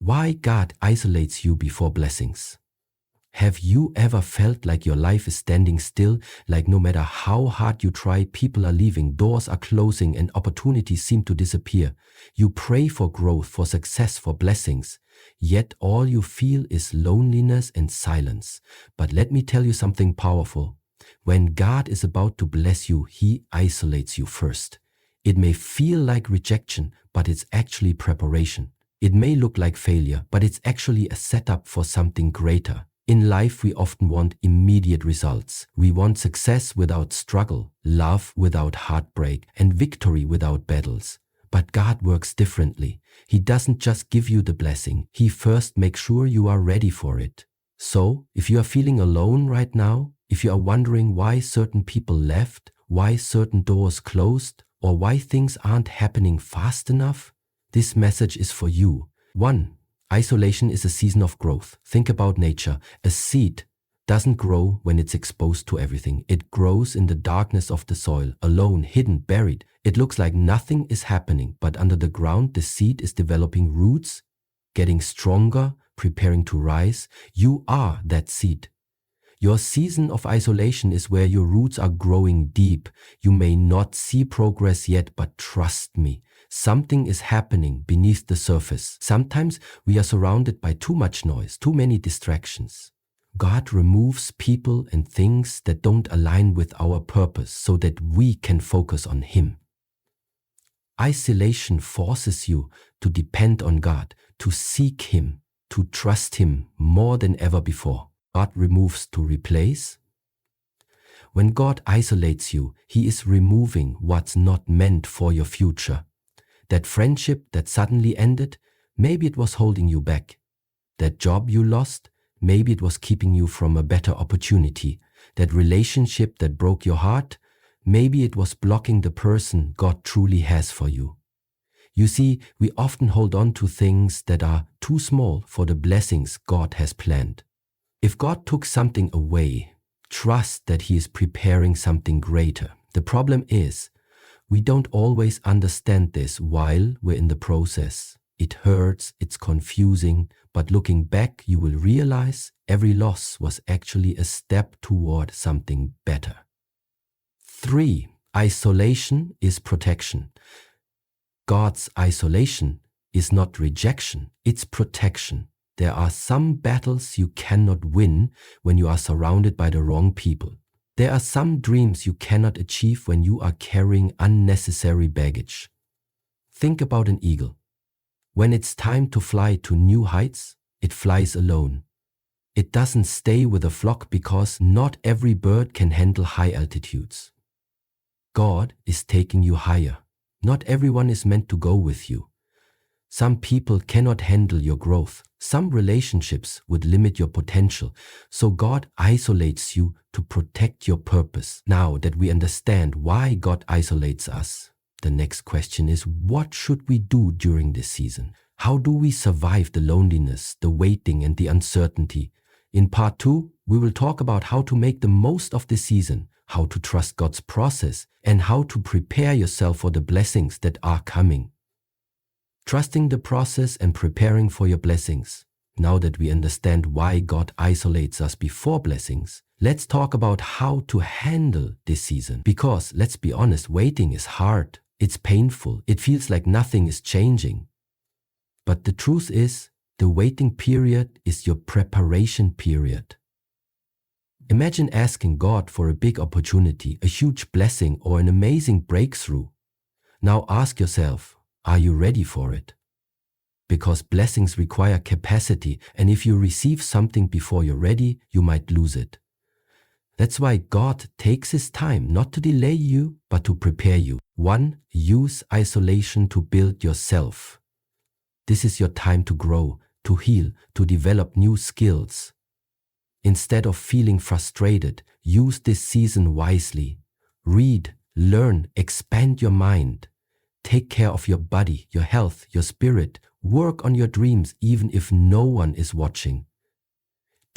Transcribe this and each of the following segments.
Why God isolates you before blessings. Have you ever felt like your life is standing still, like no matter how hard you try, people are leaving, doors are closing, and opportunities seem to disappear? You pray for growth, for success, for blessings, yet all you feel is loneliness and silence. But let me tell you something powerful. When God is about to bless you, He isolates you first. It may feel like rejection, but it's actually preparation. It may look like failure, but it's actually a setup for something greater. In life, we often want immediate results. We want success without struggle, love without heartbreak, and victory without battles. But God works differently. He doesn't just give you the blessing. He first makes sure you are ready for it. So, if you are feeling alone right now, if you are wondering why certain people left, why certain doors closed, or why things aren't happening fast enough, this message is for you. 1. Isolation is a season of growth. Think about nature. A seed doesn't grow when it's exposed to everything. It grows in the darkness of the soil, alone, hidden, buried. It looks like nothing is happening, but under the ground, the seed is developing roots, getting stronger, preparing to rise. You are that seed. Your season of isolation is where your roots are growing deep. You may not see progress yet, but trust me, something is happening beneath the surface. Sometimes we are surrounded by too much noise, too many distractions. God removes people and things that don't align with our purpose so that we can focus on Him. Isolation forces you to depend on God, to seek Him, to trust Him more than ever before. God removes to replace. When God isolates you, He is removing what's not meant for your future. That friendship that suddenly ended, maybe it was holding you back. That job you lost, maybe it was keeping you from a better opportunity. That relationship that broke your heart, maybe it was blocking the person God truly has for you. You see, we often hold on to things that are too small for the blessings God has planned. If God took something away, trust that He is preparing something greater. The problem is, we don't always understand this while we're in the process. It hurts, it's confusing, but looking back, you will realize every loss was actually a step toward something better. 3. Isolation is protection. God's isolation is not rejection, it's protection. There are some battles you cannot win when you are surrounded by the wrong people. There are some dreams you cannot achieve when you are carrying unnecessary baggage. Think about an eagle. When it's time to fly to new heights, it flies alone. It doesn't stay with a flock because not every bird can handle high altitudes. God is taking you higher. Not everyone is meant to go with you. Some people cannot handle your growth. Some relationships would limit your potential. So God isolates you to protect your purpose. Now that we understand why God isolates us, the next question is, what should we do during this season? How do we survive the loneliness, the waiting, and the uncertainty? In part 2, we will talk about how to make the most of the season, how to trust God's process, and how to prepare yourself for the blessings that are coming. Trusting the process and preparing for your blessings. Now that we understand why God isolates us before blessings, let's talk about how to handle this season. Because, let's be honest, waiting is hard. It's painful. It feels like nothing is changing. But the truth is, the waiting period is your preparation period. Imagine asking God for a big opportunity, a huge blessing, or an amazing breakthrough. Now ask yourself, are you ready for it? Because blessings require capacity, and if you receive something before you're ready, you might lose it. That's why God takes His time, not to delay you, but to prepare you. 1. Use isolation to build yourself. This is your time to grow, to heal, to develop new skills. Instead of feeling frustrated, use this season wisely. Read, learn, expand your mind. Take care of your body, your health, your spirit. Work on your dreams even if no one is watching.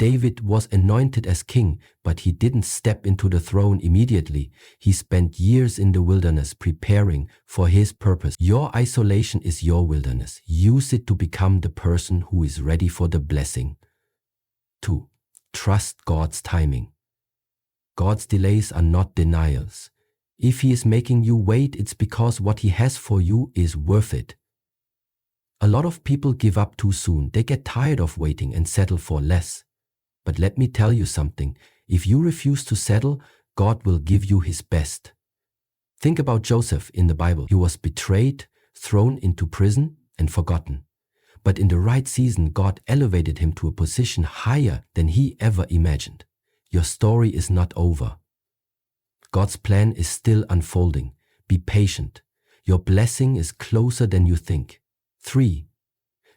David was anointed as king, but he didn't step into the throne immediately. He spent years in the wilderness preparing for his purpose. Your isolation is your wilderness. Use it to become the person who is ready for the blessing. 2. Trust God's timing. God's delays are not denials. If He is making you wait, it's because what He has for you is worth it. A lot of people give up too soon. They get tired of waiting and settle for less. But let me tell you something. If you refuse to settle, God will give you His best. Think about Joseph in the Bible. He was betrayed, thrown into prison, and forgotten. But in the right season, God elevated him to a position higher than he ever imagined. Your story is not over. God's plan is still unfolding. Be patient. Your blessing is closer than you think. 3.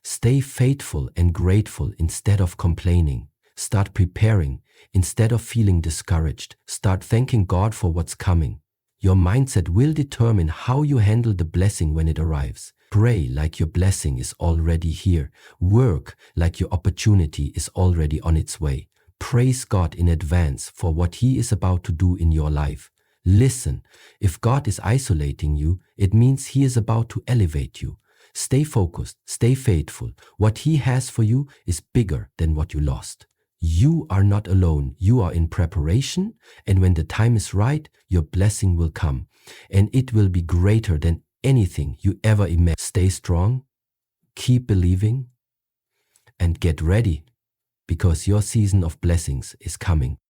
Stay faithful and grateful instead of complaining. Start preparing instead of feeling discouraged. Start thanking God for what's coming. Your mindset will determine how you handle the blessing when it arrives. Pray like your blessing is already here. Work like your opportunity is already on its way. Praise God in advance for what He is about to do in your life. Listen, if God is isolating you, it means He is about to elevate you. Stay focused, stay faithful. What He has for you is bigger than what you lost. You are not alone. You are in preparation, and when the time is right, your blessing will come, and it will be greater than anything you ever imagined. Stay strong, keep believing, and get ready, because your season of blessings is coming.